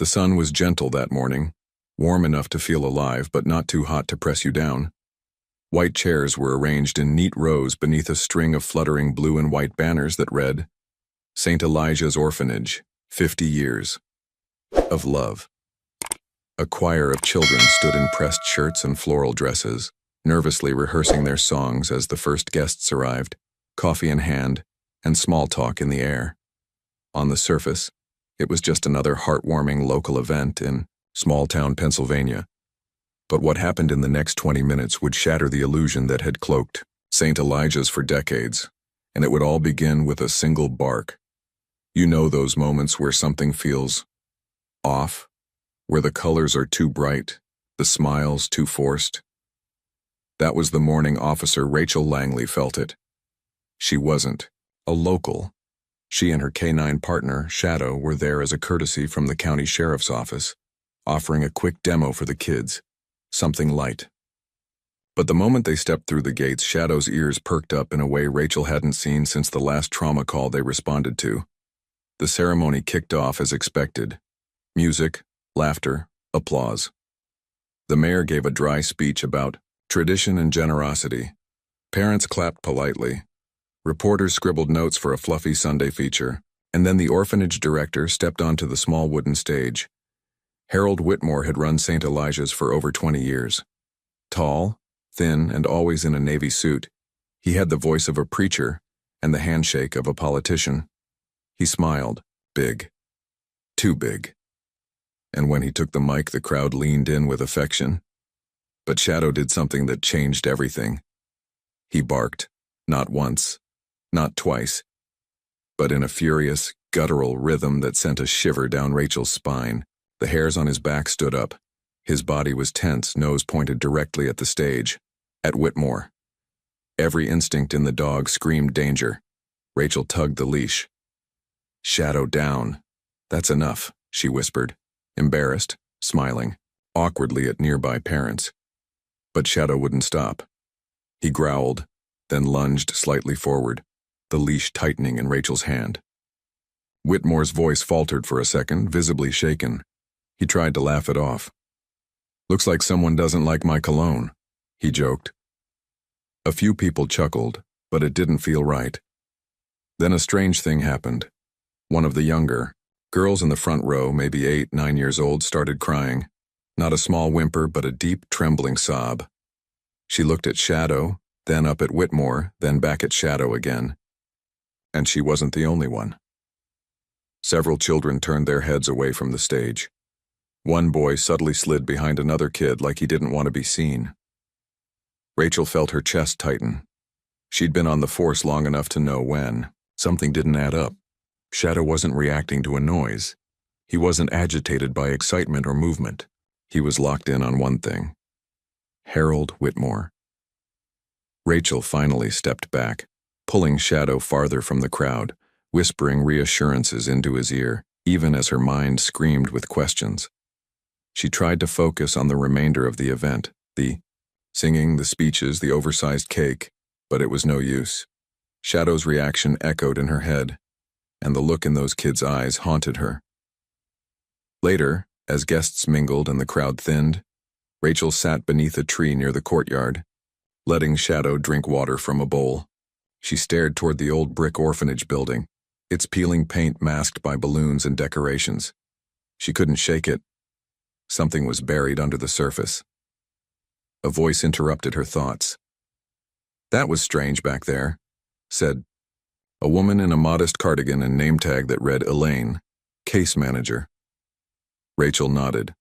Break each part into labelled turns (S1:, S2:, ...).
S1: The sun was gentle that morning, warm enough to feel alive but not too hot to press you down. White chairs were arranged in neat rows beneath a string of fluttering blue and white banners that read, St. Elijah's Orphanage, 50 years of love. A choir of children stood in pressed shirts and floral dresses, nervously rehearsing their songs as the first guests arrived, coffee in hand and small talk in the air. On the surface, it was just another heartwarming local event in small-town Pennsylvania. But what happened in the next 20 minutes would shatter the illusion that had cloaked St. Elijah's for decades, and it would all begin with a single bark. You know those moments where something feels off, where the colors are too bright, the smiles too forced. That was the morning Officer Rachel Langley felt it. She wasn't a local. She and her canine partner, Shadow, were there as a courtesy from the county sheriff's office, offering a quick demo for the kids, something light. But the moment they stepped through the gates, Shadow's ears perked up in a way Rachel hadn't seen since the last trauma call they responded to. The ceremony kicked off as expected. Music, laughter, applause. The mayor gave a dry speech about tradition and generosity. Parents clapped politely. Reporters scribbled notes for a fluffy Sunday feature, and then the orphanage director stepped onto the small wooden stage. Harold Whitmore had run St. Elijah's for over 20 years. Tall, thin, and always in a navy suit, he had the voice of a preacher and the handshake of a politician. He smiled, big, too big. And when he took the mic, the crowd leaned in with affection. But Shadow did something that changed everything. He barked, not once, not twice, but in a furious, guttural rhythm that sent a shiver down Rachel's spine. The hairs on his back stood up. His body was tense, nose pointed directly at the stage, at Whitmore. Every instinct in the dog screamed danger. Rachel tugged the leash. Shadow down. That's enough, she whispered, embarrassed, smiling, awkwardly at nearby parents. But Shadow wouldn't stop. He growled, then lunged slightly forward, the leash tightening in Rachel's hand. Whitmore's voice faltered for a second, visibly shaken. He tried to laugh it off. Looks like someone doesn't like my cologne, he joked. A few people chuckled, but it didn't feel right. Then a strange thing happened. One of the younger girls in the front row, maybe 8, 9 years old, started crying. Not a small whimper, but a deep, trembling sob. She looked at Shadow, then up at Whitmore, then back at Shadow again. And she wasn't the only one. Several children turned their heads away from the stage. One boy subtly slid behind another kid like he didn't want to be seen. Rachel felt her chest tighten. She'd been on the force long enough to know when something didn't add up. Shadow wasn't reacting to a noise. He wasn't agitated by excitement or movement. He was locked in on one thing. Harold Whitmore. Rachel finally stepped back, pulling Shadow farther from the crowd, whispering reassurances into his ear, even as her mind screamed with questions. She tried to focus on the remainder of the event, the singing, the speeches, the oversized cake, but it was no use. Shadow's reaction echoed in her head, and the look in those kids' eyes haunted her. Later, as guests mingled and the crowd thinned, Rachel sat beneath a tree near the courtyard, letting Shadow drink water from a bowl. She stared toward the old brick orphanage building, its peeling paint masked by balloons and decorations. She couldn't shake it. Something was buried under the surface. A voice interrupted her thoughts. That was strange back there, said a woman in a modest cardigan and name tag that read Elaine, case manager. Rachel nodded.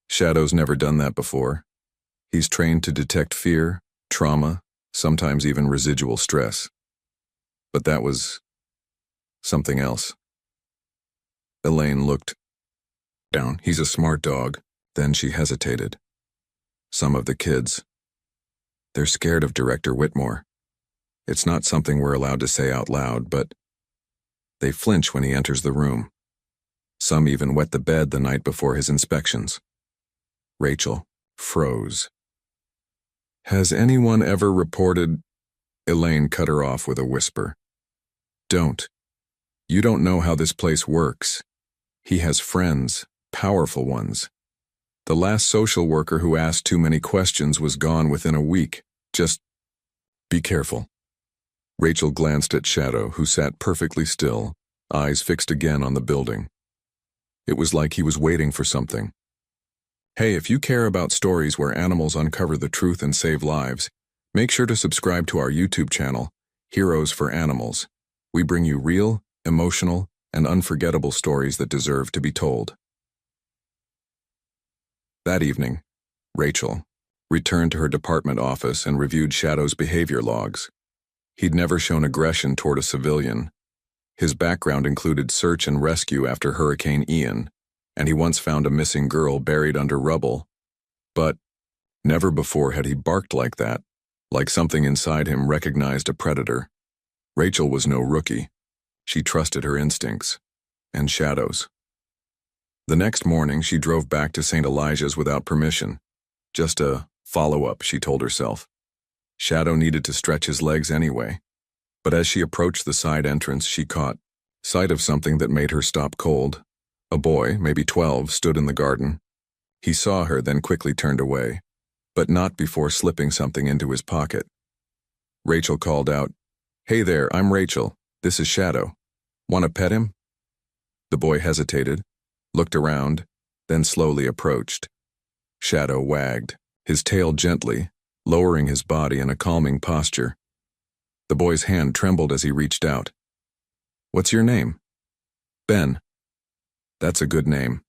S1: Shadow's never done that before. He's trained to detect fear, trauma, sometimes even residual stress. But that was something else. Elaine looked down. He's a smart dog. Then she hesitated. Some of the kids, they're scared of Director Whitmore. It's not something we're allowed to say out loud, but they flinch when he enters the room. Some even wet the bed the night before his inspections. Rachel froze. Has anyone ever reported? Elaine cut her off with a whisper. Don't. You don't know how this place works. He has friends, powerful ones. The last social worker who asked too many questions was gone within a week. Just be careful. Rachel glanced at Shadow, who sat perfectly still, eyes fixed again on the building. It was like he was waiting for something. Hey, if you care about stories where animals uncover the truth and save lives, make sure to subscribe to our YouTube channel, Heroes for Animals. We bring you real, emotional, and unforgettable stories that deserve to be told. That evening, Rachel returned to her department office and reviewed Shadow's behavior logs. He'd never shown aggression toward a civilian. His background included search and rescue after Hurricane Ian, and he once found a missing girl buried under rubble. But never before had he barked like that, like something inside him recognized a predator. Rachel was no rookie. She trusted her instincts and Shadow's. The next morning, she drove back to St. Elijah's without permission. Just a follow-up, she told herself. Shadow needed to stretch his legs anyway. But as she approached the side entrance, she caught sight of something that made her stop cold. A boy, maybe 12, stood in the garden. He saw her, then quickly turned away, but not before slipping something into his pocket. Rachel called out, "Hey there, I'm Rachel. This is Shadow. Want to pet him?" The boy hesitated, looked around, then slowly approached. Shadow wagged, his tail gently, lowering his body in a calming posture. The boy's hand trembled as he reached out. "What's your name?" "Ben." "That's a good name."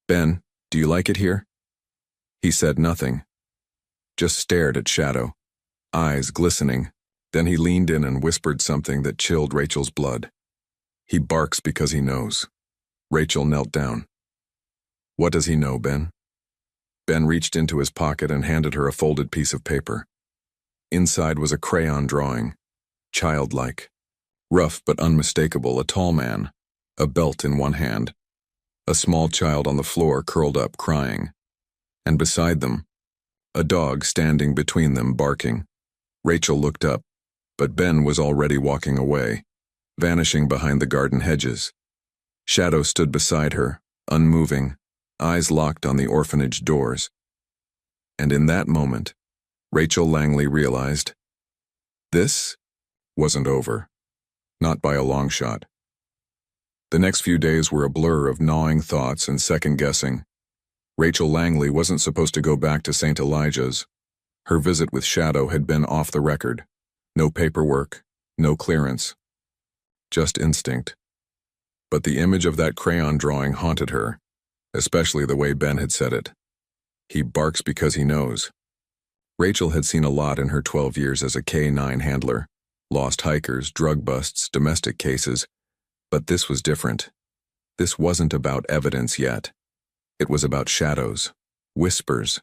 S1: "Ben, do you like it here?" He said nothing, just stared at Shadow, eyes glistening. Then he leaned in and whispered something that chilled Rachel's blood. "He barks because he knows." Rachel knelt down. "What does he know, Ben?" Ben reached into his pocket and handed her a folded piece of paper. Inside was a crayon drawing, childlike, rough but unmistakable, a tall man, a belt in one hand, a small child on the floor curled up crying, and beside them, a dog standing between them barking. Rachel looked up, but Ben was already walking away, vanishing behind the garden hedges. Shadow stood beside her, unmoving, eyes locked on the orphanage doors. And in that moment, Rachel Langley realized this wasn't over, not by a long shot. The next few days were a blur of gnawing thoughts and second-guessing. Rachel Langley wasn't supposed to go back to St. Elijah's. Her visit with Shadow had been off the record. No paperwork, no clearance, just instinct. But the image of that crayon drawing haunted her, especially the way Ben had said it. He barks because he knows. Rachel had seen a lot in her 12 years as a K-9 handler, lost hikers, drug busts, domestic cases, but this was different. This wasn't about evidence yet. It was about shadows, whispers,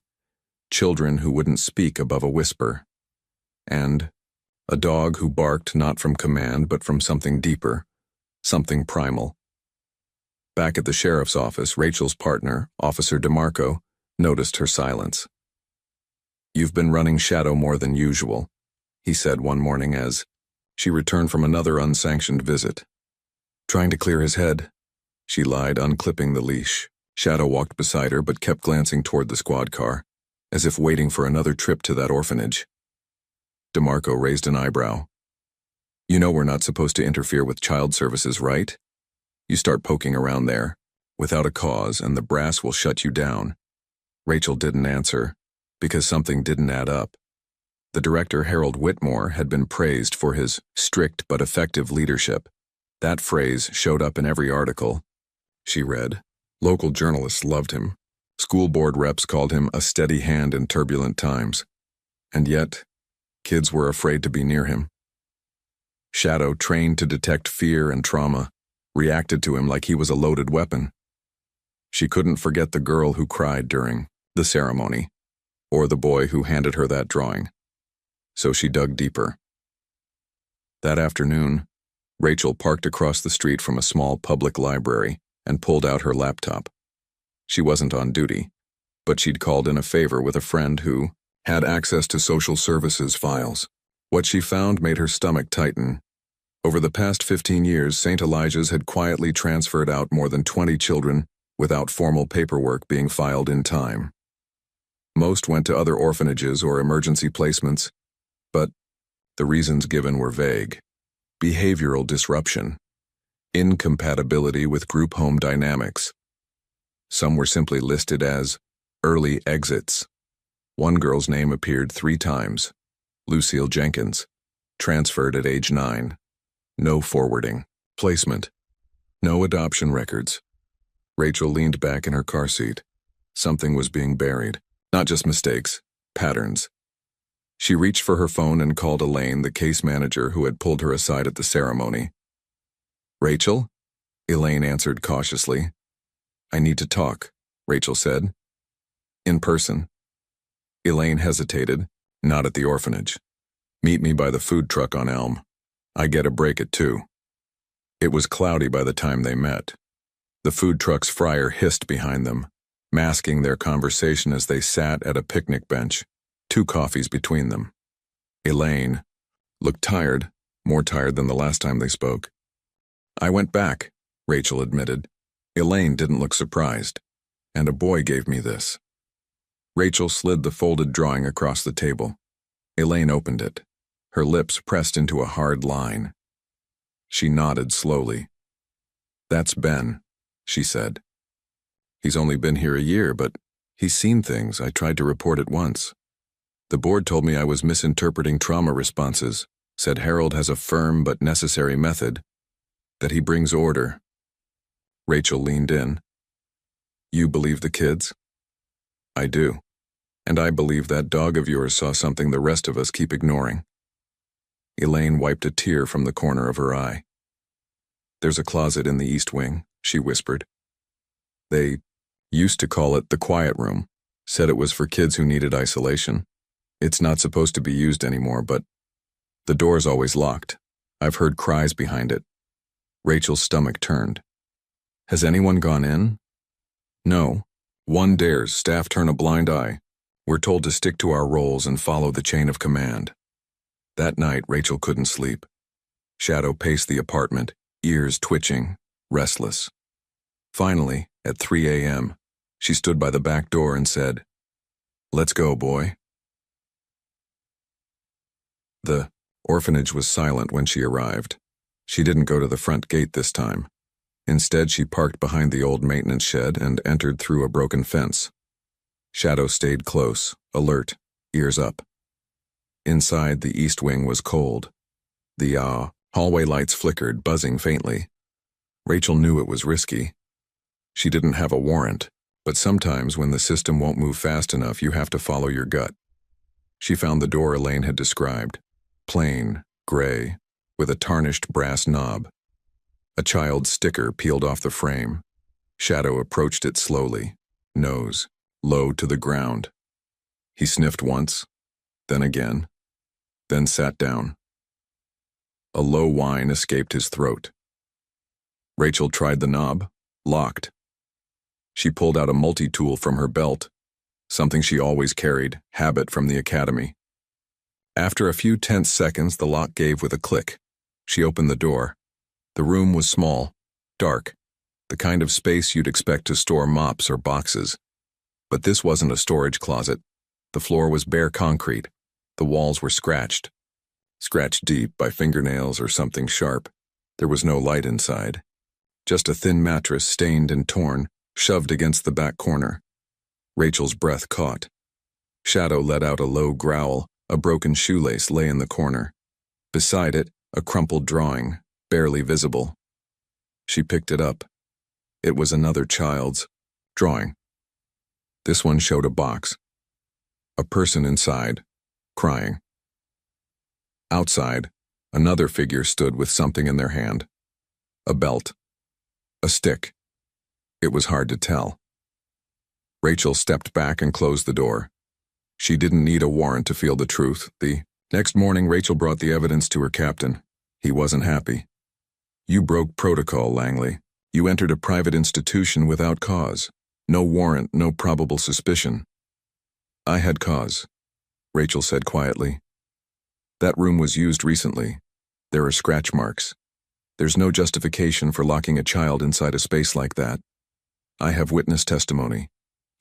S1: children who wouldn't speak above a whisper, and a dog who barked not from command but from something deeper, something primal. Back at the sheriff's office, Rachel's partner, Officer DeMarco, noticed her silence. "You've been running Shadow more than usual," he said one morning as she returned from another unsanctioned visit. "Trying to clear his head," she lied, unclipping the leash. Shadow walked beside her but kept glancing toward the squad car, as if waiting for another trip to that orphanage. DeMarco raised an eyebrow. "You know we're not supposed to interfere with child services, right? You start poking around there, without a cause, and the brass will shut you down." Rachel didn't answer, because something didn't add up. The director, Harold Whitmore, had been praised for his strict but effective leadership. That phrase showed up in every article. She read. Local journalists loved him. School board reps called him a steady hand in turbulent times. And yet, kids were afraid to be near him. Shadow, trained to detect fear and trauma, reacted to him like he was a loaded weapon. She couldn't forget the girl who cried during the ceremony, or the boy who handed her that drawing. So she dug deeper. That afternoon, Rachel parked across the street from a small public library and pulled out her laptop. She wasn't on duty, but she'd called in a favor with a friend who had access to social services files. What she found made her stomach tighten. Over the past 15 years, St. Elijah's had quietly transferred out more than 20 children without formal paperwork being filed in time. Most went to other orphanages or emergency placements, but the reasons given were vague. Behavioral disruption, incompatibility with group home dynamics. Some were simply listed as early exits. One girl's name appeared 3 times, Lucille Jenkins, transferred at age 9. No forwarding. Placement. No adoption records. Rachel leaned back in her car seat. Something was being buried. Not just mistakes, patterns. She reached for her phone and called Elaine, the case manager who had pulled her aside at the ceremony. "Rachel?" Elaine answered cautiously. "I need to talk," Rachel said. "In person." Elaine hesitated. "Not at the orphanage. Meet me by the food truck on Elm. I get a break at 2. It was cloudy by the time they met. The food truck's fryer hissed behind them, masking their conversation as they sat at a picnic bench, 2 coffees between them. Elaine looked tired, more tired than the last time they spoke. "I went back," Rachel admitted. Elaine didn't look surprised. "And a boy gave me this." Rachel slid the folded drawing across the table. Elaine opened it, her lips pressed into a hard line. She nodded slowly. "That's Ben," she said. "He's only been here a year, but he's seen things. I tried to report it once. The board told me I was misinterpreting trauma responses, said Harold has a firm but necessary method, that he brings order." Rachel leaned in. "You believe the kids?" "I do. And I believe that dog of yours saw something the rest of us keep ignoring." Elaine wiped a tear from the corner of her eye. "There's a closet in the East Wing," she whispered. "They used to call it the quiet room, said it was for kids who needed isolation. It's not supposed to be used anymore, but the door's always locked. I've heard cries behind it." Rachel's stomach turned. "Has anyone gone in?" "No. One dares, staff turn a blind eye. We're told to stick to our roles and follow the chain of command." That night, Rachel couldn't sleep. Shadow paced the apartment, ears twitching, restless. Finally, at 3 a.m., she stood by the back door and said, "Let's go, boy." The orphanage was silent when she arrived. She didn't go to the front gate this time. Instead, she parked behind the old maintenance shed and entered through a broken fence. Shadow stayed close, alert, ears up. Inside, the East Wing was cold. The hallway lights flickered, buzzing faintly. Rachel knew it was risky. She didn't have a warrant, but sometimes when the system won't move fast enough, you have to follow your gut. She found the door Elaine had described, plain, gray, with a tarnished brass knob. A child's sticker peeled off the frame. Shadow approached it slowly, nose low to the ground. He sniffed once, then again, then sat down. A low whine escaped his throat. Rachel tried the knob, locked. She pulled out a multi-tool from her belt, something she always carried, habit from the academy. After a few tense seconds, the lock gave with a click. She opened the door. The room was small, dark, the kind of space you'd expect to store mops or boxes. But this wasn't a storage closet. The floor was bare concrete. The walls were scratched deep by fingernails or something sharp. There was no light inside. Just a thin mattress, stained and torn, shoved against the back corner. Rachel's breath caught. Shadow let out a low growl. A broken shoelace lay in the corner. Beside it, a crumpled drawing, barely visible. She picked it up. It was another child's drawing. This one showed a box. A person inside, crying. Outside, another figure stood with something in their hand. A belt. A stick. It was hard to tell. Rachel stepped back and closed the door. She didn't need a warrant to feel the truth. The next morning, Rachel brought the evidence to her captain. He wasn't happy. "You broke protocol, Langley. You entered a private institution without cause. No warrant, no probable suspicion." "I had cause," Rachel said quietly. "That room was used recently. There are scratch marks. There's no justification for locking a child inside a space like that. I have witness testimony.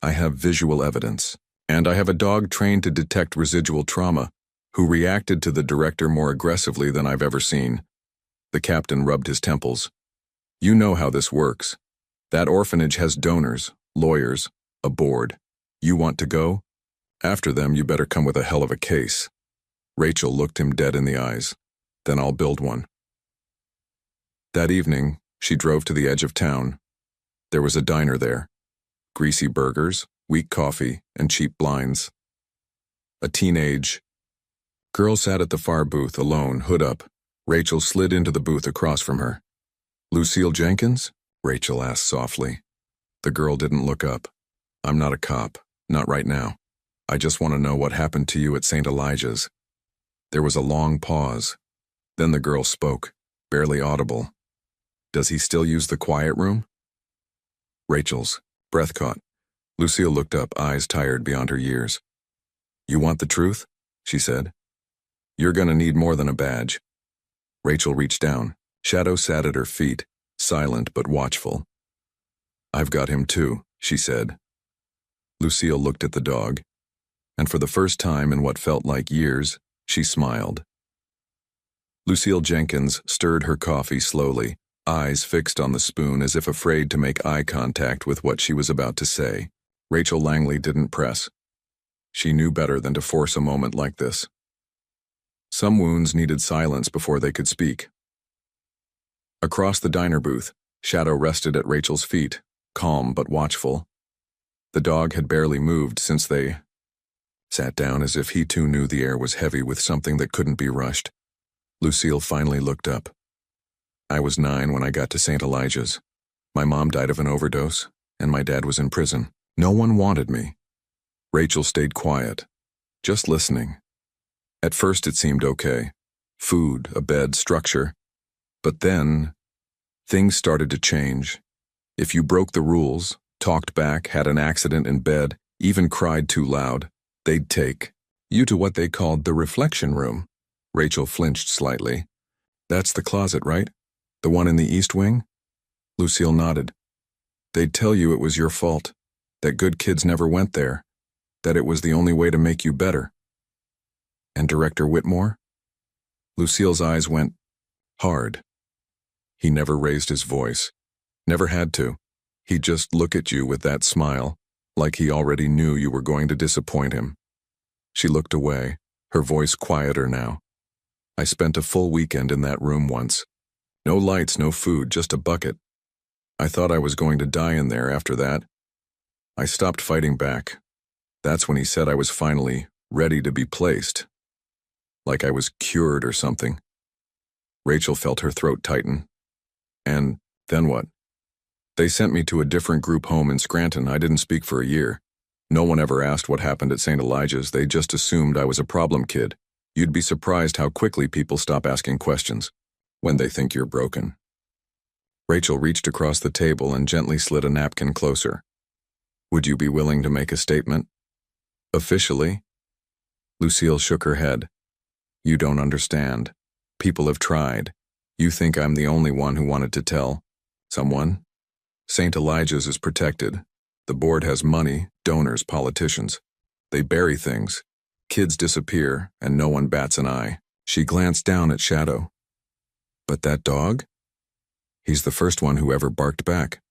S1: I have visual evidence. And I have a dog trained to detect residual trauma, who reacted to the director more aggressively than I've ever seen. The captain rubbed his temples. You know how this works. That orphanage has donors, lawyers, a board. You want to go? After them, you better come with a hell of a case. Rachel looked him dead in the eyes. Then I'll build one. That evening, she drove to the edge of town. There was a diner there. Greasy burgers, weak coffee, and cheap blinds. A teenage girl sat at the far booth alone, hood up. Rachel slid into the booth across from her. Lucille Jenkins? Rachel asked softly. The girl didn't look up. I'm not a cop, not right now. I just want to know what happened to you at St. Elijah's. There was a long pause. Then the girl spoke, barely audible. Does he still use the quiet room? Rachel's breath caught. Lucille looked up, eyes tired beyond her years. You want the truth? She said. You're gonna need more than a badge. Rachel reached down. Shadow sat at her feet, silent but watchful. I've got him too, she said. Lucille looked at the dog, and for the first time in what felt like years, she smiled. Lucille Jenkins stirred her coffee slowly, eyes fixed on the spoon as if afraid to make eye contact with what she was about to say. Rachel Langley didn't press. She knew better than to force a moment like this. Some wounds needed silence before they could speak. Across the diner booth, Shadow rested at Rachel's feet, calm but watchful. The dog had barely moved since they sat down, as if he too knew the air was heavy with something that couldn't be rushed. Lucille finally looked up. I was 9 when I got to St. Elijah's. My mom died of an overdose, and my dad was in prison. No one wanted me. Rachel stayed quiet, just listening. At first it seemed okay. Food, a bed, structure. But then, things started to change. If you broke the rules, talked back, had an accident in bed, even cried too loud, they'd take you to what they called the reflection room. Rachel flinched slightly. That's the closet, right? The one in the East Wing? Lucille nodded. They'd tell you it was your fault, that good kids never went there, that it was the only way to make you better. And Director Whitmore? Lucille's eyes went hard. He never raised his voice. Never had to. He'd just look at you with that smile, like he already knew you were going to disappoint him. She looked away, her voice quieter now. I spent a full weekend in that room once. No lights, no food, just a bucket. I thought I was going to die in there after that. I stopped fighting back. That's when he said I was finally ready to be placed. Like I was cured or something. Rachel felt her throat tighten. And then what? They sent me to a different group home in Scranton. I didn't speak for a year. No one ever asked what happened at St. Elijah's. They just assumed I was a problem kid. You'd be surprised how quickly people stop asking questions when they think you're broken. Rachel reached across the table and gently slid a napkin closer. Would you be willing to make a statement? Officially? Lucille shook her head. You don't understand. People have tried. You think I'm the only one who wanted to tell someone? St. Elijah's is protected. The board has money, donors, politicians. They bury things. Kids disappear, and no one bats an eye. She glanced down at Shadow. But that dog? He's the first one who ever barked back.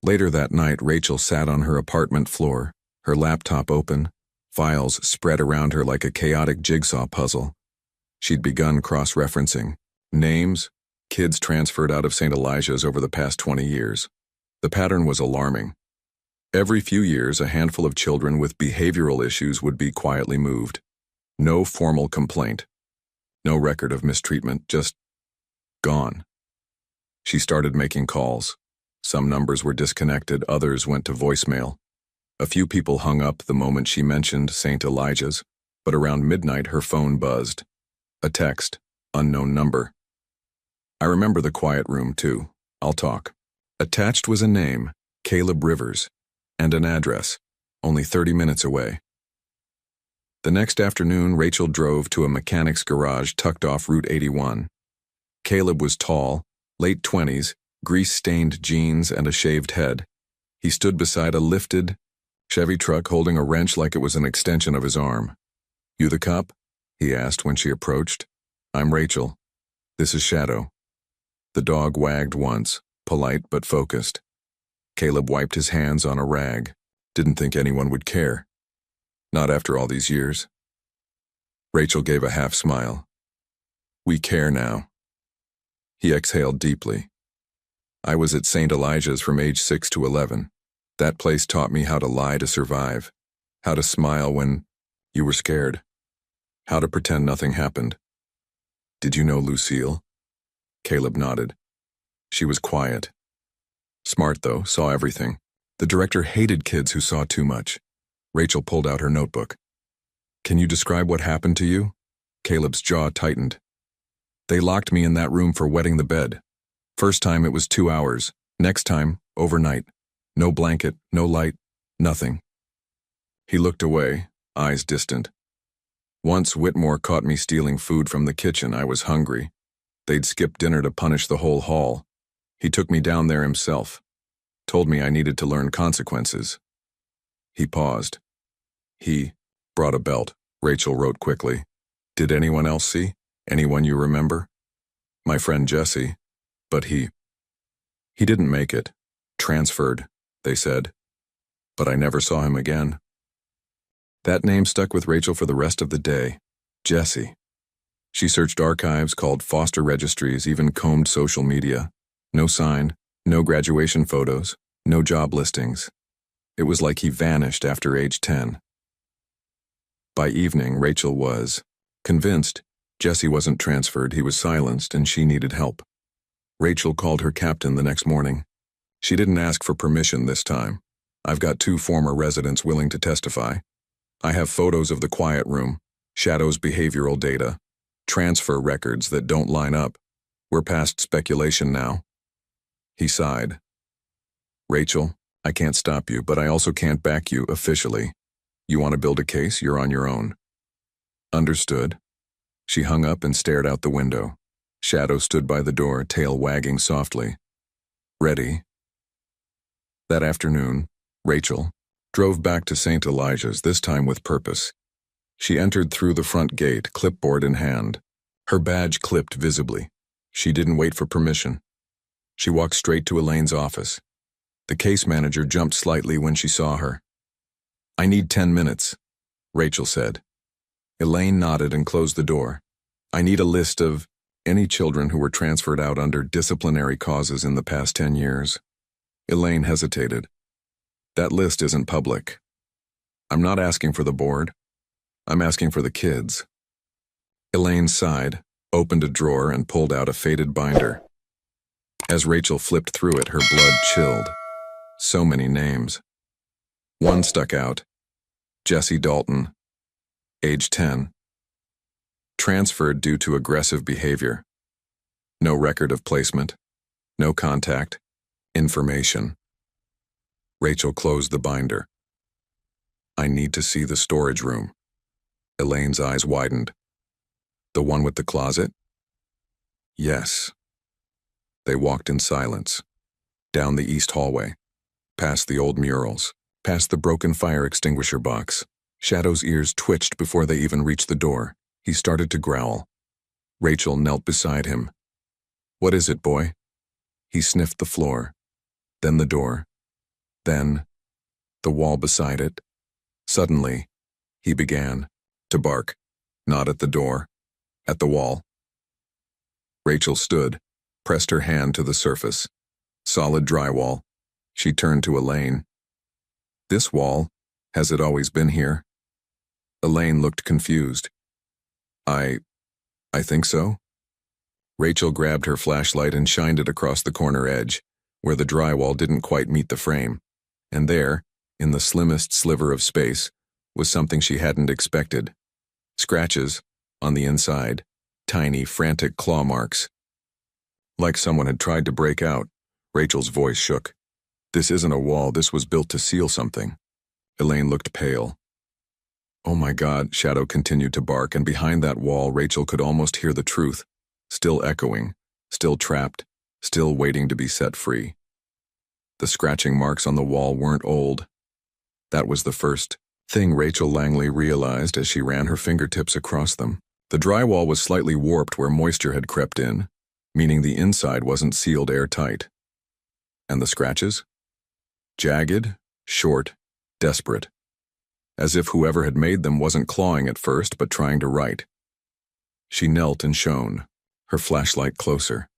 S1: Later that night, Rachel sat on her apartment floor, her laptop open, files spread around her like a chaotic jigsaw puzzle. She'd begun cross-referencing. Names, kids transferred out of St. Elijah's over the past 20 years. The pattern was alarming. Every few years, a handful of children with behavioral issues would be quietly moved. No formal complaint. No record of mistreatment, just gone. She started making calls. Some numbers were disconnected, others went to voicemail. A few people hung up the moment she mentioned St. Elijah's, but around midnight her phone buzzed. A text, unknown number. I remember the quiet room too. I'll talk. Attached was a name, Caleb Rivers, and an address, only 30 minutes away. The next afternoon, Rachel drove to a mechanic's garage tucked off Route 81. Caleb was tall, late 20s, grease-stained jeans and a shaved head. He stood beside a lifted Chevy truck holding a wrench like it was an extension of his arm. "You the cop?" he asked when she approached. "I'm Rachel. This is Shadow." The dog wagged once, polite but focused. Caleb wiped his hands on a rag. Didn't think anyone would care. Not after all these years. Rachel gave a half smile. "We care now." He exhaled deeply. "I was at St. Elijah's from age 6 to 11. That place taught me how to lie to survive, how to smile when you were scared, how to pretend nothing happened." "Did you know Lucille?" Caleb nodded. "She was quiet. Smart, though, saw everything. The director hated kids who saw too much." Rachel pulled out her notebook. "Can you describe what happened to you?" Caleb's jaw tightened. "They locked me in that room for wetting the bed. First time it was 2 hours. Next time, overnight. No blanket, no light, nothing." He looked away, eyes distant. "Once Whitmore caught me stealing food from the kitchen. I was hungry. They'd skipped dinner to punish the whole hall. He took me down there himself. Told me I needed to learn consequences." He paused. "He brought a belt," Rachel wrote quickly. "Did anyone else see? Anyone you remember?" "My friend Jesse. But he didn't make it. Transferred, they said. But I never saw him again." That name stuck with Rachel for the rest of the day. Jesse. She searched archives, called foster registries, even combed social media. No sign, no graduation photos, no job listings. It was like he vanished after age 10. By evening, Rachel was convinced Jesse wasn't transferred, he was silenced, and she needed help. Rachel called her captain the next morning. She didn't ask for permission this time. "I've got 2 former residents willing to testify. I have photos of the quiet room, Shadow's behavioral data, transfer records that don't line up. We're past speculation now." He sighed. "Rachel, I can't stop you, but I also can't back you officially. You want to build a case, you're on your own." "Understood." She hung up and stared out the window. Shadow stood by the door, tail wagging softly. "Ready?" That afternoon, Rachel drove back to St. Elijah's, this time with purpose. She entered through the front gate, clipboard in hand. Her badge clipped visibly. She didn't wait for permission. She walked straight to Elaine's office. The case manager jumped slightly when she saw her. "I need 10 minutes, Rachel said. Elaine nodded and closed the door. "I need a list of any children who were transferred out under disciplinary causes in the past 10 years. Elaine hesitated. "That list isn't public. I'm not asking for the board. I'm asking for the kids." Elaine sighed, opened a drawer, and pulled out a faded binder. As Rachel flipped through it, her blood chilled. So many names. One stuck out. Jesse Dalton, age 10. Transferred due to aggressive behavior. No record of placement. No contact. Information. Rachel closed the binder. "I need to see the storage room." Elaine's eyes widened. "The one with the closet?" "Yes." They walked in silence. Down the east hallway. Past the old murals. Past the broken fire extinguisher box. Shadow's ears twitched before they even reached the door. He started to growl. Rachel knelt beside him. "What is it, boy?" He sniffed the floor. Then the door. Then the wall beside it. Suddenly, he began to bark. Not at the door. At the wall. Rachel stood, pressed her hand to the surface. Solid drywall. She turned to Elaine. "This wall, has it always been here?" Elaine looked confused. I think so." Rachel grabbed her flashlight and shined it across the corner edge, where the drywall didn't quite meet the frame. And there, in the slimmest sliver of space, was something she hadn't expected. Scratches, on the inside, tiny, frantic claw marks. Like someone had tried to break out. Rachel's voice shook. "This isn't a wall, this was built to seal something." Elaine looked pale. "Oh my God," Shadow continued to bark, and behind that wall Rachel could almost hear the truth, still echoing, still trapped, still waiting to be set free. The scratching marks on the wall weren't old. That was the first thing Rachel Langley realized as she ran her fingertips across them. The drywall was slightly warped where moisture had crept in, meaning the inside wasn't sealed airtight. And the scratches? Jagged, short, desperate. As if whoever had made them wasn't clawing at first, but trying to write. She knelt and shone, her flashlight closer.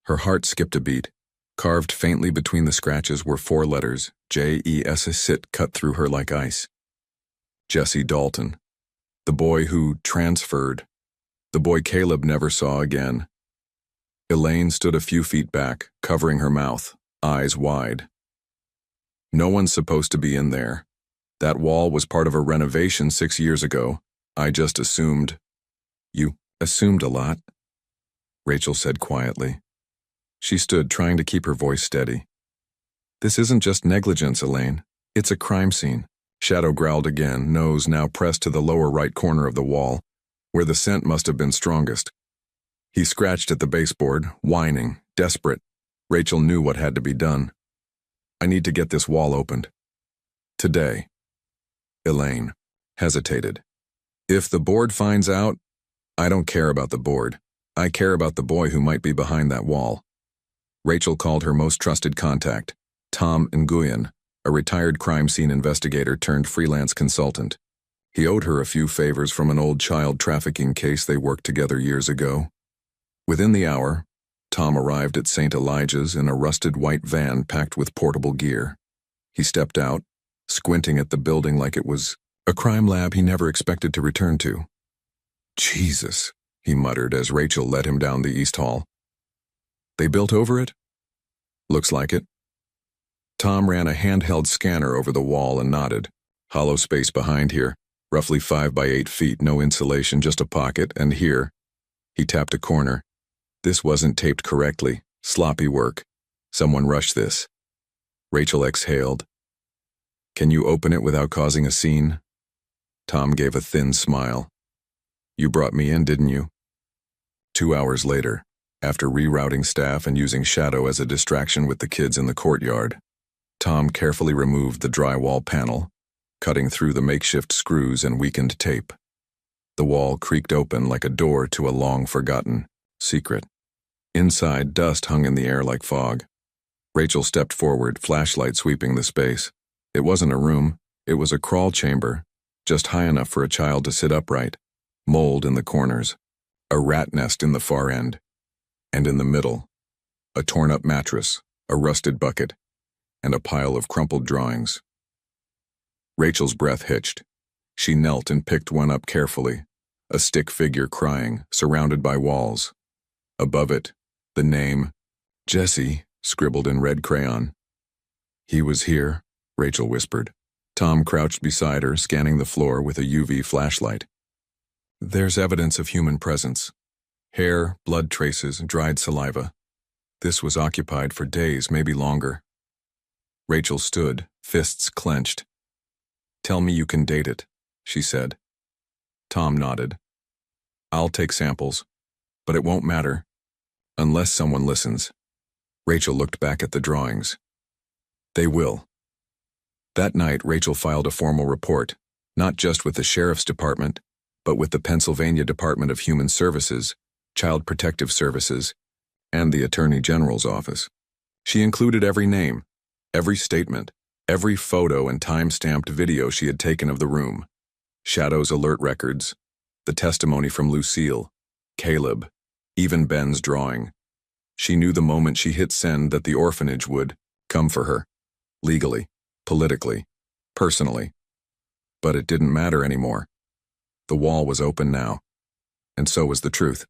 S1: Her heart skipped a beat. Carved faintly between the scratches were 4 letters, J-E-S-S-I-T, cut through her like ice. Jesse Dalton. The boy who transferred. The boy Caleb never saw again. Elaine stood a few feet back, covering her mouth, eyes wide. No one's supposed to be in there. That wall was part of a renovation 6 years ago. I just assumed. You assumed a lot, Rachel said quietly. She stood, trying to keep her voice steady. This isn't just negligence, Elaine. It's a crime scene. Shadow growled again, nose now pressed to the lower right corner of the wall, where the scent must have been strongest. He scratched at the baseboard, whining, desperate. Rachel knew what had to be done. I need to get this wall opened. Today. Elaine hesitated. If the board finds out, I don't care about the board. I care about the boy who might be behind that wall. Rachel called her most trusted contact, Tom Nguyen, a retired crime scene investigator turned freelance consultant. He owed her a few favors from an old child trafficking case they worked together years ago. Within the hour, Tom arrived at St. Elijah's in a rusted white van packed with portable gear. He stepped out, squinting at the building like it was a crime lab he never expected to return to. Jesus, he muttered as Rachel led him down the East Hall. They built over it? Looks like it. Tom ran a handheld scanner over the wall and nodded. Hollow space behind here, roughly 5 by 8 feet, no insulation, just a pocket, and here, he tapped a corner. This wasn't taped correctly, sloppy work. Someone rushed this. Rachel exhaled. Can you open it without causing a scene? Tom gave a thin smile. You brought me in, didn't you? 2 hours later, after rerouting staff and using Shadow as a distraction with the kids in the courtyard, Tom carefully removed the drywall panel, cutting through the makeshift screws and weakened tape. The wall creaked open like a door to a long-forgotten secret. Inside, dust hung in the air like fog. Rachel stepped forward, flashlight sweeping the space. It wasn't a room, it was a crawl chamber, just high enough for a child to sit upright, mold in the corners, a rat nest in the far end, and in the middle, a torn-up mattress, a rusted bucket, and a pile of crumpled drawings. Rachel's breath hitched. She knelt and picked one up carefully, a stick figure crying, surrounded by walls. Above it, the name, Jesse, scribbled in red crayon. He was here, Rachel whispered. Tom crouched beside her, scanning the floor with a UV flashlight. There's evidence of human presence. Hair, blood traces, dried saliva. This was occupied for days, maybe longer. Rachel stood, fists clenched. Tell me you can date it, she said. Tom nodded. I'll take samples, but it won't matter. Unless someone listens. Rachel looked back at the drawings. They will. That night, Rachel filed a formal report, not just with the Sheriff's Department, but with the Pennsylvania Department of Human Services, Child Protective Services, and the Attorney General's office. She included every name, every statement, every photo and time-stamped video she had taken of the room, Shadow's alert records, the testimony from Lucille, Caleb, even Ben's drawing. She knew the moment she hit send that the orphanage would come for her, legally, politically, personally. But it didn't matter anymore. The wall was open now, and so was the truth.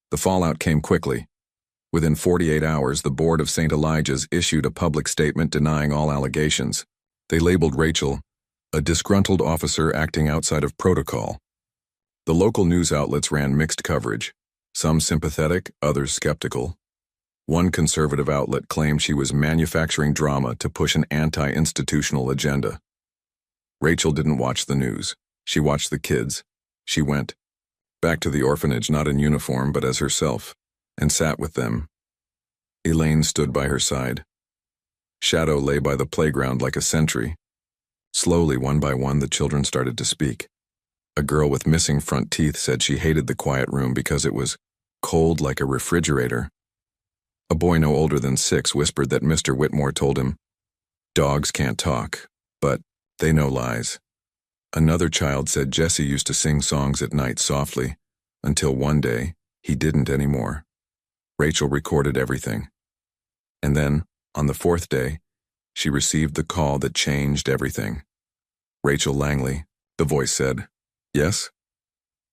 S1: The fallout came quickly. Within 48 hours, the board of St. Elijah's issued a public statement denying all allegations. They labeled Rachel a disgruntled officer acting outside of protocol. The local news outlets ran mixed coverage, some sympathetic, others skeptical. One conservative outlet claimed she was manufacturing drama to push an anti-institutional agenda. Rachel didn't watch the news. She watched the kids. She went back to the orphanage, not in uniform, but as herself, and sat with them. Elaine stood by her side. Shadow lay by the playground like a sentry. Slowly, one by one, the children started to speak. A girl with missing front teeth said she hated the quiet room because it was cold like a refrigerator. A boy no older than 6 whispered that Mr. Whitmore told him, "Dogs can't talk, but they know lies." Another child said Jesse used to sing songs at night softly, until one day, he didn't anymore. Rachel recorded everything. And then, on the 4th day, she received the call that changed everything. "Rachel Langley," the voice said. "Yes?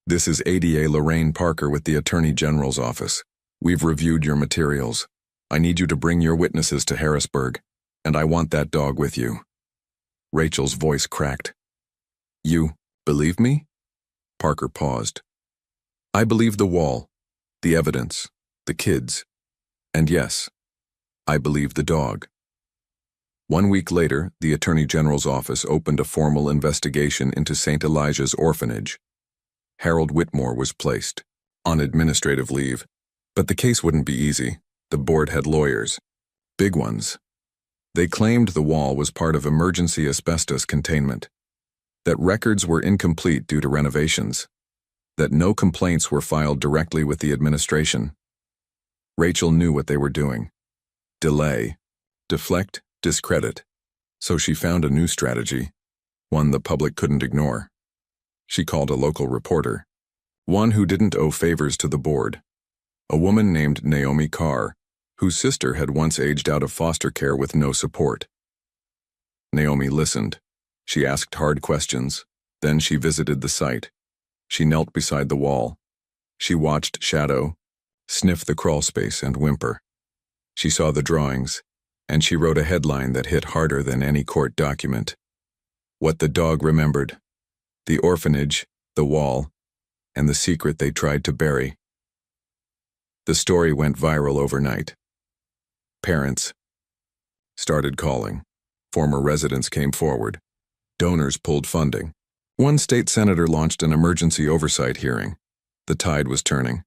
S1: This is ADA Lorraine Parker with the Attorney General's office. We've reviewed your materials. I need you to bring your witnesses to Harrisburg, and I want that dog with you." Rachel's voice cracked. "You believe me?" Parker paused. "I believe the wall, the evidence, the kids, and yes, I believe the dog." 1 week later, the Attorney General's office opened a formal investigation into St. Elijah's Orphanage. Harold Whitmore was placed on administrative leave, but the case wouldn't be easy. The board had lawyers, big ones. They claimed the wall was part of emergency asbestos containment, that records were incomplete due to renovations, that no complaints were filed directly with the administration. Rachel knew what they were doing. Delay, deflect, discredit. So she found a new strategy, one the public couldn't ignore. She called a local reporter, one who didn't owe favors to the board, a woman named Naomi Carr, whose sister had once aged out of foster care with no support. Naomi listened. She asked hard questions. Then she visited the site. She knelt beside the wall. She watched Shadow sniff the crawl space and whimper. She saw the drawings, and she wrote a headline that hit harder than any court document. What the dog remembered: the orphanage, the wall, and the secret they tried to bury. The story went viral overnight. Parents started calling. Former residents came forward. Donors pulled funding. One state senator launched an emergency oversight hearing. The tide was turning.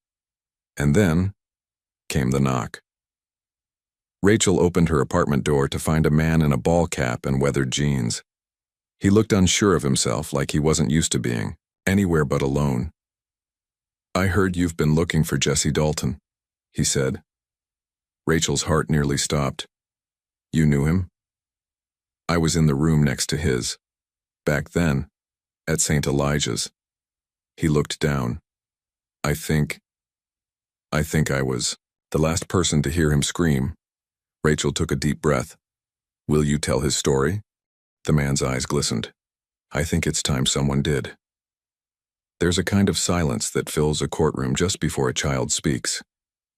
S1: And then came the knock. Rachel opened her apartment door to find a man in a ball cap and weathered jeans. He looked unsure of himself, like he wasn't used to being anywhere but alone. "I heard you've been looking for Jesse Dalton," he said. Rachel's heart nearly stopped. "You knew him?" "I was in the room next to his. Back then, at St. Elijah's." He looked down. I think I was the last person to hear him scream." Rachel took a deep breath. "Will you tell his story?" The man's eyes glistened. "I think it's time someone did." There's a kind of silence that fills a courtroom just before a child speaks.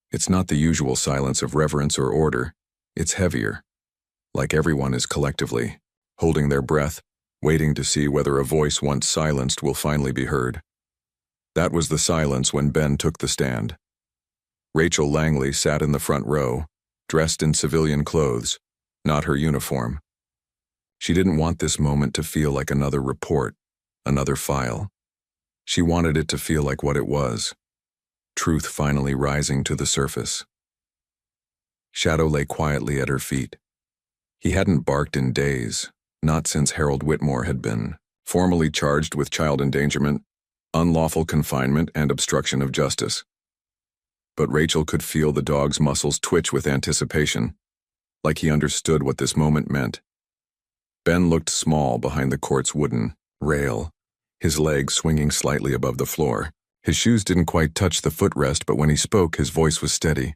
S1: It's not the usual silence of reverence or order. It's heavier, like everyone is collectively holding their breath, waiting to see whether a voice once silenced will finally be heard. That was the silence when Ben took the stand. Rachel Langley sat in the front row, dressed in civilian clothes, not her uniform. She didn't want this moment to feel like another report, another file. She wanted it to feel like what it was: truth finally rising to the surface. Shadow lay quietly at her feet. He hadn't barked in days, not since Harold Whitmore had been formally charged with child endangerment, unlawful confinement, and obstruction of justice. But Rachel could feel the dog's muscles twitch with anticipation, like he understood what this moment meant. Ben looked small behind the court's wooden rail, his legs swinging slightly above the floor. His shoes didn't quite touch the footrest, but when he spoke, his voice was steady.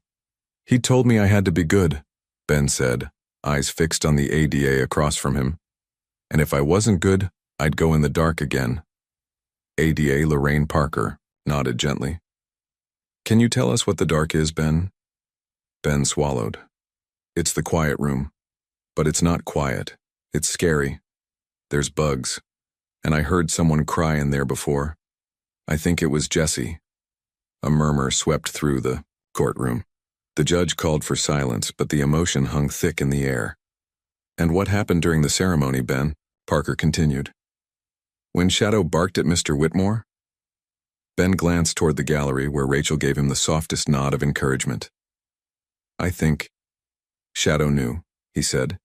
S1: "He told me I had to be good," Ben said, eyes fixed on the ADA across from him. "And if I wasn't good, I'd go in the dark again." ADA Lorraine Parker nodded gently. "Can you tell us what the dark is, Ben?" Ben swallowed. "It's the quiet room. But it's not quiet. It's scary. There's bugs. And I heard someone cry in there before. I think it was Jesse." A murmur swept through the courtroom. The judge called for silence, but the emotion hung thick in the air. "And what happened during the ceremony, Ben?" Parker continued. "When Shadow barked at Mr. Whitmore?" Ben glanced toward the gallery, where Rachel gave him the softest nod of encouragement. "I think Shadow knew," he said.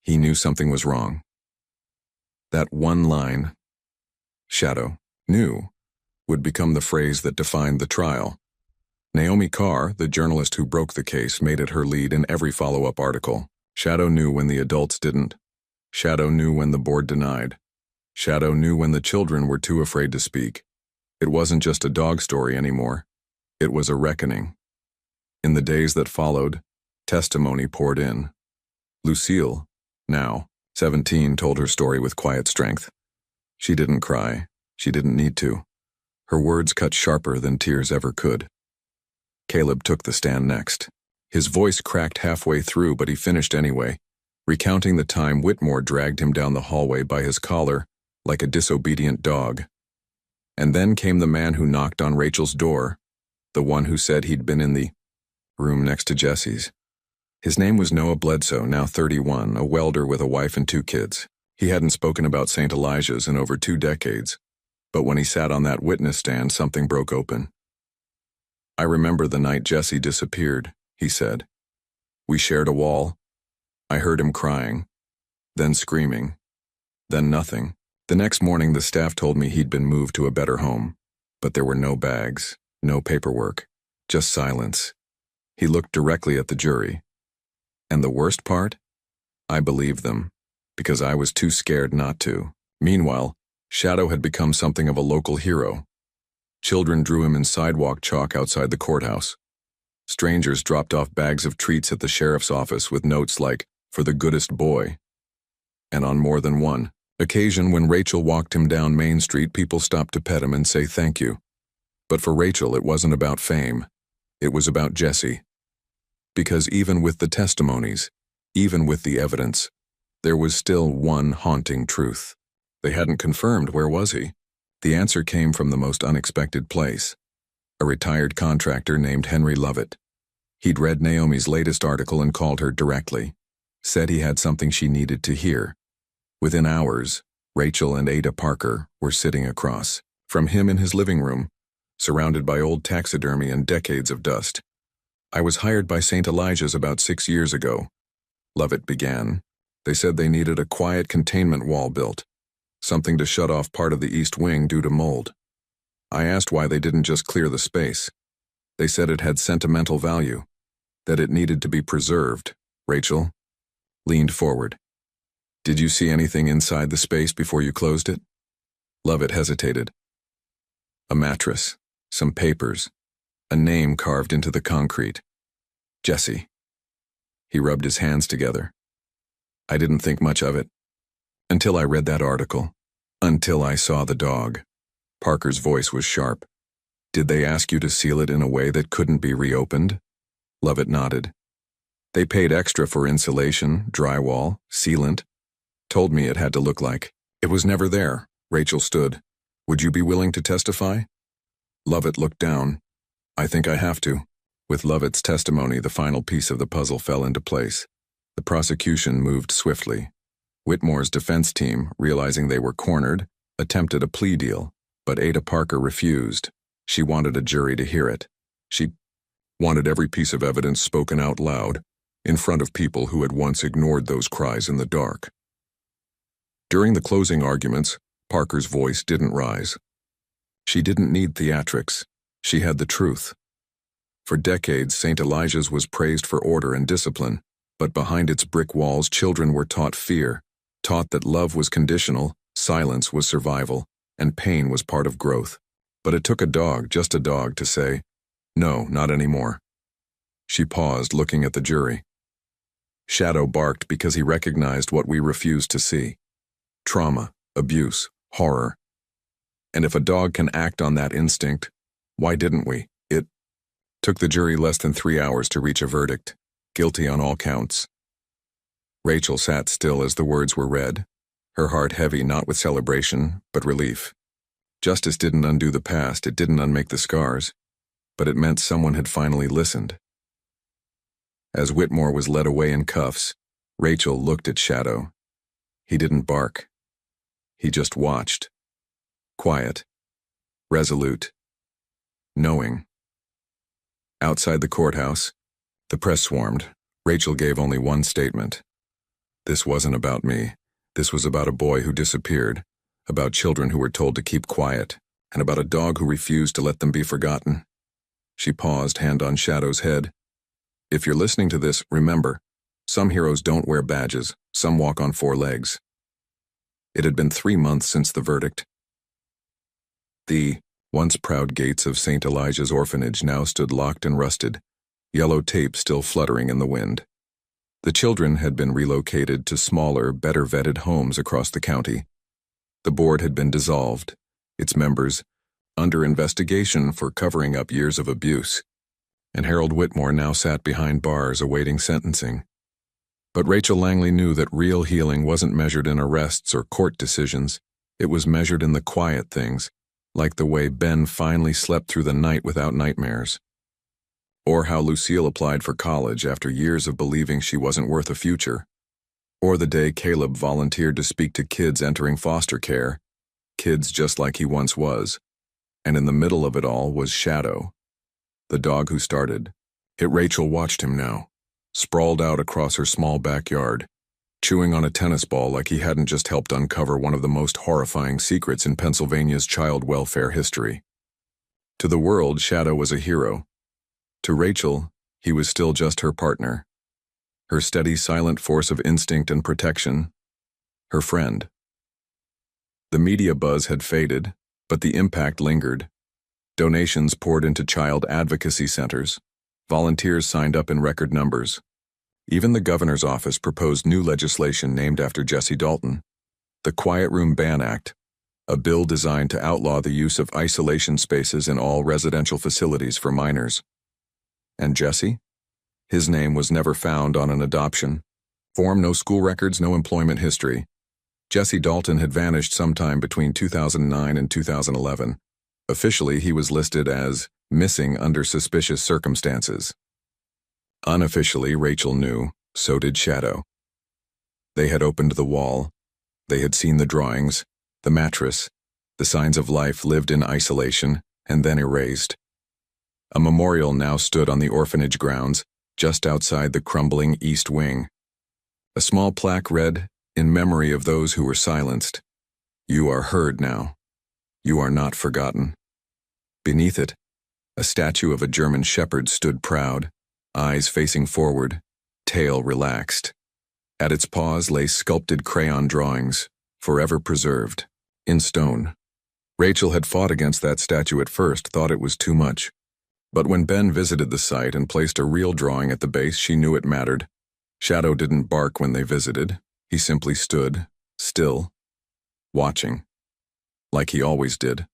S1: He knew something was wrong. That one line, Shadow knew, would become the phrase that defined the trial. Naomi Carr, the journalist who broke the case, made it her lead in every follow-up article. Shadow knew when the adults didn't. Shadow knew when the board denied. Shadow knew when the children were too afraid to speak. It wasn't just a dog story anymore. It was a reckoning. In the days that followed, testimony poured in. Lucille, now 17, told her story with quiet strength. She didn't cry. She didn't need to. Her words cut sharper than tears ever could. Caleb took the stand next. His voice cracked halfway through, but he finished anyway, recounting the time Whitmore dragged him down the hallway by his collar like a disobedient dog. And then came the man who knocked on Rachel's door, the one who said he'd been in the room next to Jesse's. His name was Noah Bledsoe, now 31, a welder with a wife and 2 kids. He hadn't spoken about St. Elijah's in over 2 decades, but when he sat on that witness stand, something broke open. I remember the night Jesse disappeared, he said. We shared a wall. I heard him crying, then screaming, then nothing. The next morning, the staff told me he'd been moved to a better home, but there were no bags, no paperwork, just silence. He looked directly at the jury. And the worst part? I believed them, because I was too scared not to. Meanwhile, Shadow had become something of a local hero. Children drew him in sidewalk chalk outside the courthouse. Strangers dropped off bags of treats at the sheriff's office with notes like, "For the goodest boy." And on more than one occasion when Rachel walked him down Main Street, people stopped to pet him and say thank you. But for Rachel, it wasn't about fame. It was about Jesse. Because even with the testimonies, even with the evidence, there was still one haunting truth. They hadn't confirmed where was he. The answer came from the most unexpected place. A retired contractor named Henry Lovett. He'd read Naomi's latest article and called her directly. Said he had something she needed to hear. Within hours, Rachel and Ada Parker were sitting across from him in his living room, surrounded by old taxidermy and decades of dust. I was hired by St. Elijah's about 6 years ago, Lovett began. They said they needed a quiet containment wall built, something to shut off part of the east wing due to mold. I asked why they didn't just clear the space. They said it had sentimental value, that it needed to be preserved. Rachel leaned forward. Did you see anything inside the space before you closed it? Lovett hesitated. A mattress, some papers, a name carved into the concrete. Jesse. He rubbed his hands together. I didn't think much of it. Until I read that article. Until I saw the dog. Parker's voice was sharp. Did they ask you to seal it in a way that couldn't be reopened? Lovett nodded. They paid extra for insulation, drywall, sealant. Told me it had to look like it was never there. Rachel stood. Would you be willing to testify? Lovett looked down. I think I have to. With Lovett's testimony, the final piece of the puzzle fell into place. The prosecution moved swiftly. Whitmore's defense team, realizing they were cornered, attempted a plea deal, but Ada Parker refused. She wanted a jury to hear it. She wanted every piece of evidence spoken out loud, in front of people who had once ignored those cries in the dark. During the closing arguments, Parker's voice didn't rise. She didn't need theatrics. She had the truth. For decades, St. Elijah's was praised for order and discipline, but behind its brick walls, children were taught fear, taught that love was conditional, silence was survival, and pain was part of growth. But it took a dog, just a dog, to say, no, not anymore. She paused, looking at the jury. Shadow barked because he recognized what we refused to see. Trauma, abuse, horror. And if a dog can act on that instinct, why didn't we? It took the jury less than 3 hours to reach a verdict, guilty on all counts. Rachel sat still as the words were read, her heart heavy not with celebration, but relief. Justice didn't undo the past, it didn't unmake the scars, but it meant someone had finally listened. As Whitmore was led away in cuffs, Rachel looked at Shadow. He didn't bark. He just watched. Quiet. Resolute. Knowing. Outside the courthouse, the press swarmed. Rachel gave only one statement. This wasn't about me. This was about a boy who disappeared, about children who were told to keep quiet, and about a dog who refused to let them be forgotten. She paused, hand on Shadow's head. If you're listening to this, remember, some heroes don't wear badges, some walk on 4 legs. It had been 3 months since the verdict. The once proud gates of St. Elijah's Orphanage now stood locked and rusted, yellow tape still fluttering in the wind. The children had been relocated to smaller, better-vetted homes across the county. The board had been dissolved, its members under investigation for covering up years of abuse, and Harold Whitmore now sat behind bars awaiting sentencing. But Rachel Langley knew that real healing wasn't measured in arrests or court decisions. It was measured in the quiet things, like the way Ben finally slept through the night without nightmares. Or how Lucille applied for college after years of believing she wasn't worth a future. Or the day Caleb volunteered to speak to kids entering foster care, kids just like he once was. And in the middle of it all was Shadow, the dog who started it. Rachel watched him now, sprawled out across her small backyard, chewing on a tennis ball like he hadn't just helped uncover one of the most horrifying secrets in Pennsylvania's child welfare history. To the world, Shadow was a hero. To Rachel, he was still just her partner, her steady, silent force of instinct and protection, her friend. The media buzz had faded, but the impact lingered. Donations poured into child advocacy centers. Volunteers signed up in record numbers. Even the governor's office proposed new legislation named after Jesse Dalton, the Quiet Room Ban Act, a bill designed to outlaw the use of isolation spaces in all residential facilities for minors. And Jesse? His name was never found on an adoption form, no school records, no employment history. Jesse Dalton had vanished sometime between 2009 and 2011. Officially, he was listed as missing under suspicious circumstances. Unofficially, Rachel knew, so did Shadow. They had opened the wall. They had seen the drawings, the mattress, the signs of life lived in isolation, and then erased. A memorial now stood on the orphanage grounds, just outside the crumbling east wing. A small plaque read, "In memory of those who were silenced. You are heard now. You are not forgotten." Beneath it, a statue of a German shepherd stood proud, eyes facing forward, tail relaxed. At its paws lay sculpted crayon drawings, forever preserved, in stone. Rachel had fought against that statue at first, thought it was too much. But when Ben visited the site and placed a real drawing at the base, she knew it mattered. Shadow didn't bark when they visited. He simply stood, still, watching, like he always did.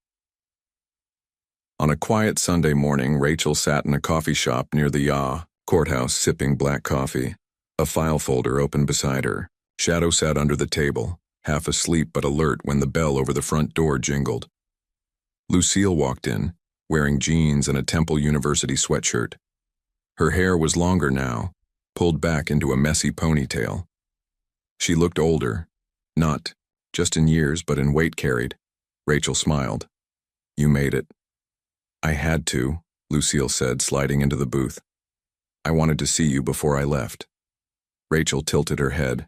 S1: On a quiet Sunday morning, Rachel sat in a coffee shop near the courthouse sipping black coffee, a file folder open beside her. Shadow sat under the table, half asleep but alert when the bell over the front door jingled. Lucille walked in, wearing jeans and a Temple University sweatshirt. Her hair was longer now, pulled back into a messy ponytail. She looked older, not just in years but in weight carried. Rachel smiled. "You made it." "I had to," Lucille said, sliding into the booth. "I wanted to see you before I left." Rachel tilted her head.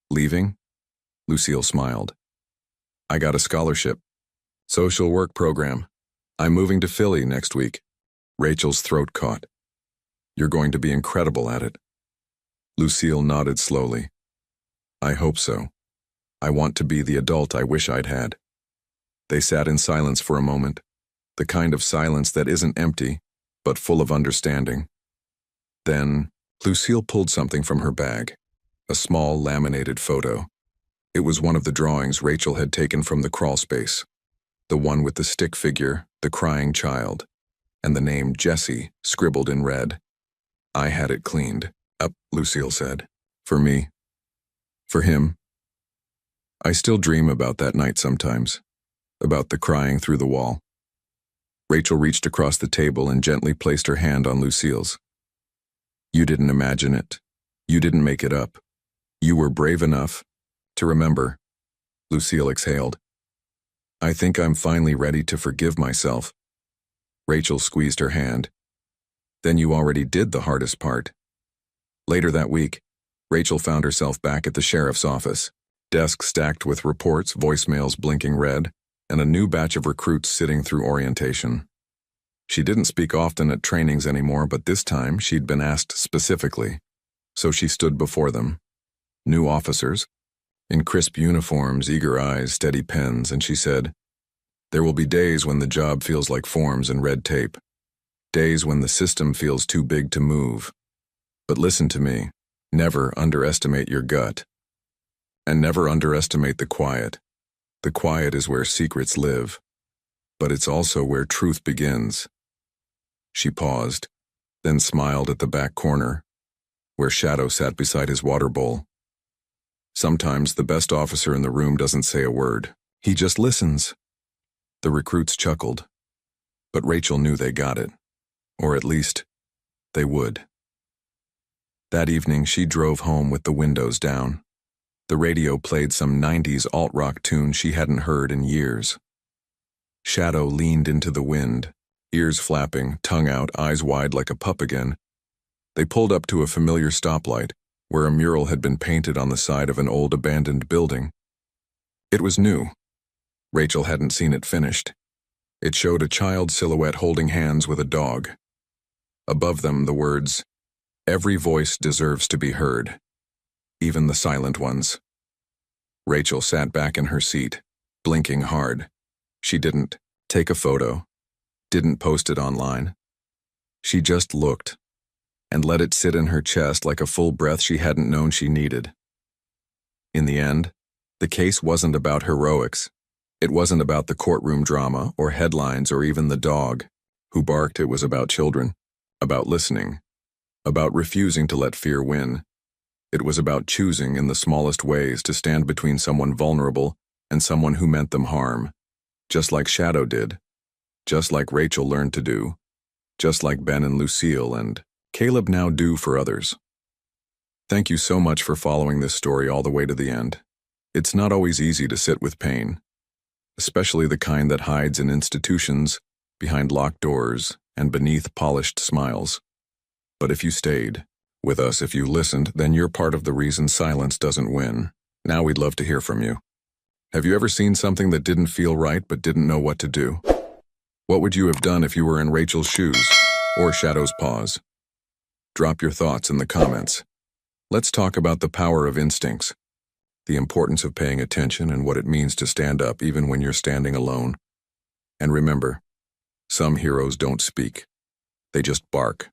S1: "Leaving?" Lucille smiled. "I got a scholarship. Social work program. I'm moving to Philly next week." Rachel's throat caught. "You're going to be incredible at it." Lucille nodded slowly. "I hope so. I want to be the adult I wish I'd had." They sat in silence for a moment, the kind of silence that isn't empty, but full of understanding. Then, Lucille pulled something from her bag, a small laminated photo. It was one of the drawings Rachel had taken from the crawl space, the one with the stick figure, the crying child, and the name Jesse scribbled in red. "I had it cleaned up," Lucille said. "For me. For him. I still dream about that night sometimes, about the crying through the wall." Rachel reached across the table and gently placed her hand on Lucille's. "You didn't imagine it. You didn't make it up. You were brave enough to remember." Lucille exhaled. "I think I'm finally ready to forgive myself." Rachel squeezed her hand. "Then you already did the hardest part." Later that week, Rachel found herself back at the sheriff's office, desk stacked with reports, voicemails blinking red, and a new batch of recruits sitting through orientation. She didn't speak often at trainings anymore, but this time she'd been asked specifically. So she stood before them. New officers, in crisp uniforms, eager eyes, steady pens, and she said, "There will be days when the job feels like forms and red tape. Days when the system feels too big to move. But listen to me, never underestimate your gut. And never underestimate the quiet. The quiet is where secrets live. But it's also where truth begins." She paused, then smiled at the back corner, where Shadow sat beside his water bowl. Sometimes the best officer in the room doesn't say a word. He just listens. The recruits chuckled, but Rachel knew they got it. Or at least, they would. That evening, she drove home with the windows down. The radio played some 90s alt-rock tune she hadn't heard in years. Shadow leaned into the wind, ears flapping, tongue out, eyes wide like a pup again. They pulled up to a familiar stoplight, where a mural had been painted on the side of an old abandoned building. It was new. Rachel hadn't seen it finished. It showed a child silhouette holding hands with a dog. Above them, the words, "Every voice deserves to be heard, even the silent ones." Rachel sat back in her seat, blinking hard. She didn't take a photo, didn't post it online. She just looked, and let it sit in her chest like a full breath she hadn't known she needed. In the end, the case wasn't about heroics. It wasn't about the courtroom drama or headlines or even the dog who barked. It was about children, about listening, about refusing to let fear win. It was about choosing in the smallest ways to stand between someone vulnerable and someone who meant them harm, just like Shadow did, just like Rachel learned to do, just like Ben and Lucille and Caleb now do for others. Thank you so much for following this story all the way to the end. It's not always easy to sit with pain, especially the kind that hides in institutions, behind locked doors, and beneath polished smiles. But if you stayed with us, if you listened, then you're part of the reason silence doesn't win. Now we'd love to hear from you. Have you ever seen something that didn't feel right but didn't know what to do? What would you have done if you were in Rachel's shoes or Shadow's paws? Drop your thoughts in the comments. Let's talk about the power of instincts, the importance of paying attention, and what it means to stand up even when you're standing alone. And remember, some heroes don't speak. They just bark.